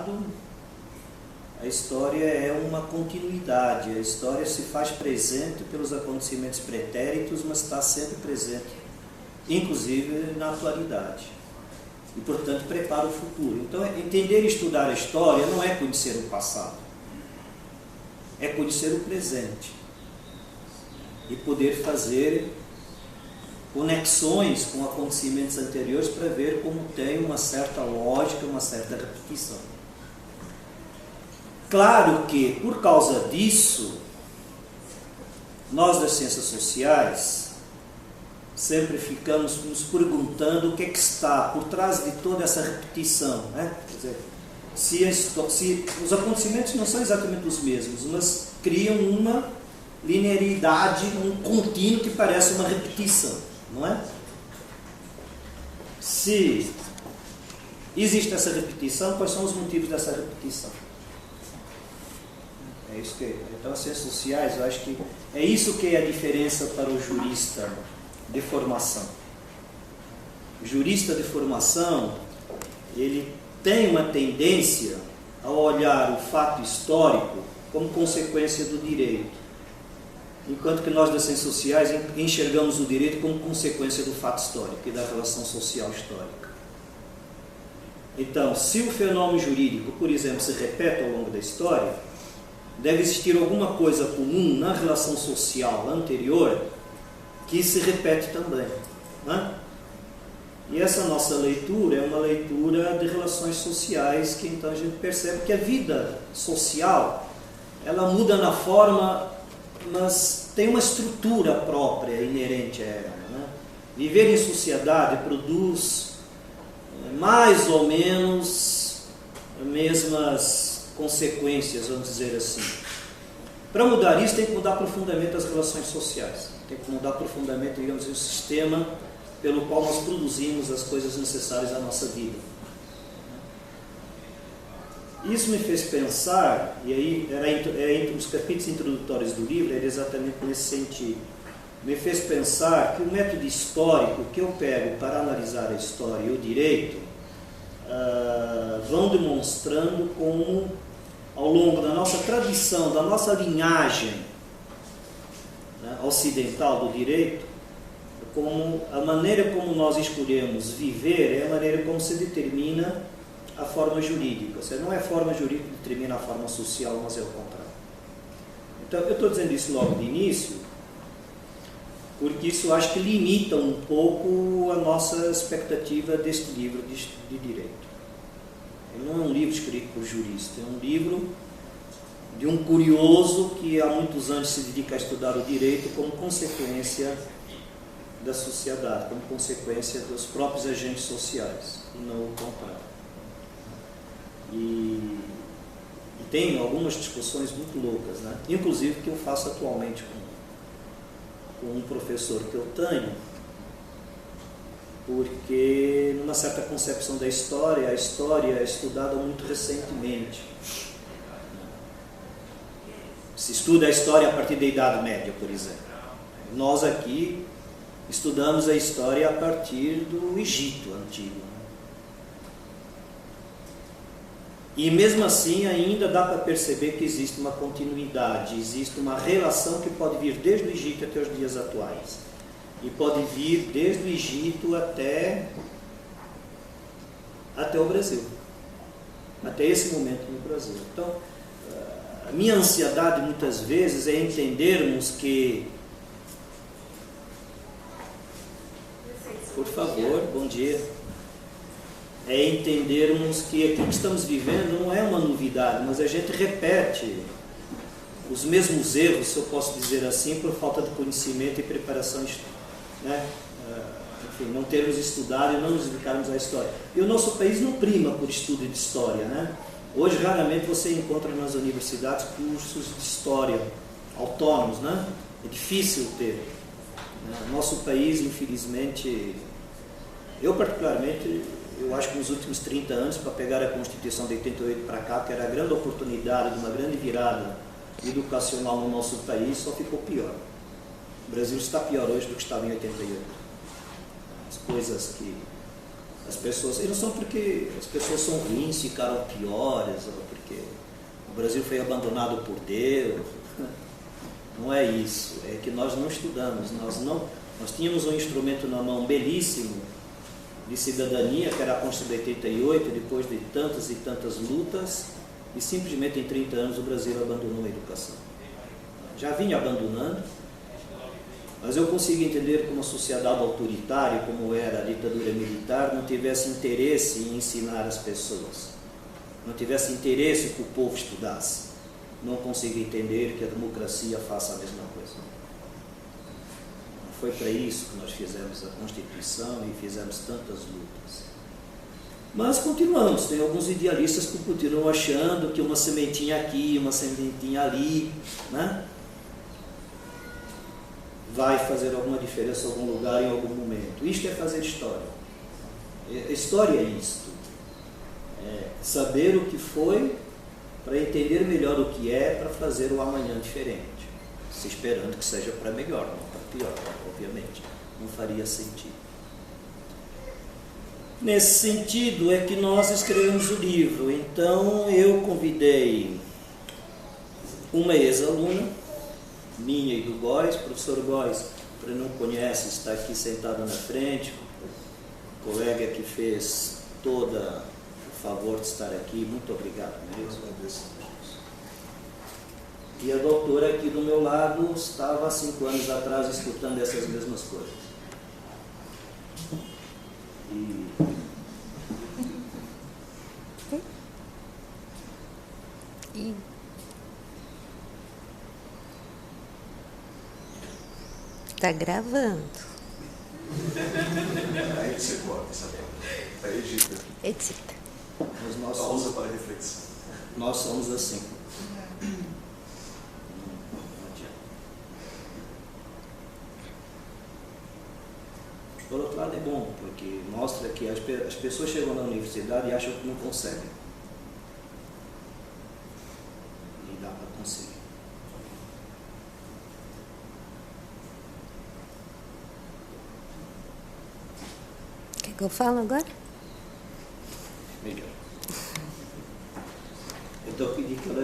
passado, a história é uma continuidade, a história se faz presente pelos acontecimentos pretéritos, mas está sempre presente, inclusive na atualidade. E, portanto, prepara o futuro. Então, entender e estudar a história não é conhecer o passado, é conhecer o presente e poder fazer conexões com acontecimentos anteriores para ver como tem uma certa lógica, uma certa repetição. Claro que, por causa disso, nós das ciências sociais sempre ficamos nos perguntando o que é que está por trás de toda essa repetição, né? Quer dizer, se os acontecimentos não são exatamente os mesmos, mas criam uma linearidade, um contínuo que parece uma repetição, não é? Se existe essa repetição, quais são os motivos dessa repetição? É isso que, então, as ciências sociais, eu acho que é isso que é a diferença para o jurista de formação. O jurista de formação, ele tem uma tendência a olhar o fato histórico como consequência do direito, enquanto que nós das ciências sociais enxergamos o direito como consequência do fato histórico e da relação social histórica. Então, se o fenômeno jurídico, por exemplo, se repete ao longo da história, deve existir alguma coisa comum na relação social anterior que se repete também, né? E essa nossa leitura é uma leitura de relações sociais, que então a gente percebe que a vida social, ela muda na forma, mas tem uma estrutura própria, inerente a ela, né? Viver em sociedade produz mais ou menos as mesmas consequências, vamos dizer assim. Para mudar isso, tem que mudar profundamente as relações sociais, tem que mudar profundamente, digamos, o sistema pelo qual nós produzimos as coisas necessárias à nossa vida. Isso me fez pensar, e aí entre os capítulos introdutórios do livro, era exatamente nesse sentido. Me fez pensar que o método histórico que eu pego para analisar a história e o direito vão demonstrando como, ao longo da nossa tradição, da nossa linhagem, né, ocidental do direito, como a maneira como nós escolhemos viver é a maneira como se determina a forma jurídica. Ou seja, não é a forma jurídica que determina a forma social, mas é o contrário. Então, eu estou dizendo isso logo de início, porque isso acho que limita um pouco a nossa expectativa deste livro de direito. Ele não é um livro escrito por jurista, é um livro de um curioso que há muitos anos se dedica a estudar o direito como consequência da sociedade, como consequência dos próprios agentes sociais, e não o contrário. E tem algumas discussões muito loucas, né? Inclusive que eu faço atualmente com um professor que eu tenho, porque numa certa concepção da história, a história é estudada muito recentemente. Se estuda a história a partir da Idade Média, por exemplo. Nós aqui estudamos a história a partir do Egito Antigo. E mesmo assim ainda dá para perceber que existe uma continuidade, existe uma relação que pode vir desde o Egito até os dias atuais. E pode vir desde o Egito até o Brasil. Até esse momento no Brasil. Então, a minha ansiedade muitas vezes é entendermos que... Por favor, bom dia. É entendermos que aquilo que estamos vivendo não é uma novidade, mas a gente repete os mesmos erros, se eu posso dizer assim, por falta de conhecimento e preparação, né? Enfim, não termos estudado e não nos dedicarmos à história. E o nosso país não prima por estudo de história, né? Hoje, raramente, você encontra nas universidades cursos de história autônomos, né? É difícil ter. Nosso país, infelizmente, eu particularmente, eu acho que nos últimos 30 anos, para pegar a Constituição de 88 para cá, que era a grande oportunidade de uma grande virada educacional no nosso país, só ficou pior. O Brasil está pior hoje do que estava em 88. As coisas que As pessoas, e não são porque as pessoas são ruins, ficaram piores, ou porque o Brasil foi abandonado por Deus. Não é isso, é que nós não estudamos, nós tínhamos um instrumento na mão belíssimo de cidadania, que era a Constituição de 88, depois de tantas e tantas lutas, e simplesmente em 30 anos o Brasil abandonou a educação. Já vinha abandonando, mas eu consigo entender como a sociedade autoritária, como era a ditadura militar, não tivesse interesse em ensinar as pessoas, não tivesse interesse que o povo estudasse. Não consigo entender que a democracia faça a mesma coisa. Não foi para isso que nós fizemos a Constituição e fizemos tantas lutas. Mas continuamos, tem alguns idealistas que continuam achando que uma sementinha aqui, uma sementinha ali, né, vai fazer alguma diferença em algum lugar, em algum momento. Isto é fazer história. História é isto. É saber o que foi, para entender melhor o que é, para fazer o amanhã diferente, se esperando que seja para melhor, não para pior, obviamente, não faria sentido. Nesse sentido é que nós escrevemos o livro. Então eu convidei uma ex-aluna, minha e do Góes, professor Góes, para quem não conhece, está aqui sentado na frente, o colega que fez toda favor de estar aqui, muito obrigado mesmo. E a doutora aqui do meu lado estava há 5 anos atrás escutando essas mesmas coisas. Tá gravando. Aí você corta, sabe? Aí edita. Edita. Mas nós Pausa para reflexão. Nós somos assim. Por outro lado é bom, porque mostra que as pessoas chegam na universidade e acham que não conseguem. E dá para conseguir. Quer que eu fale agora? Melhor. Então eu pedi que ela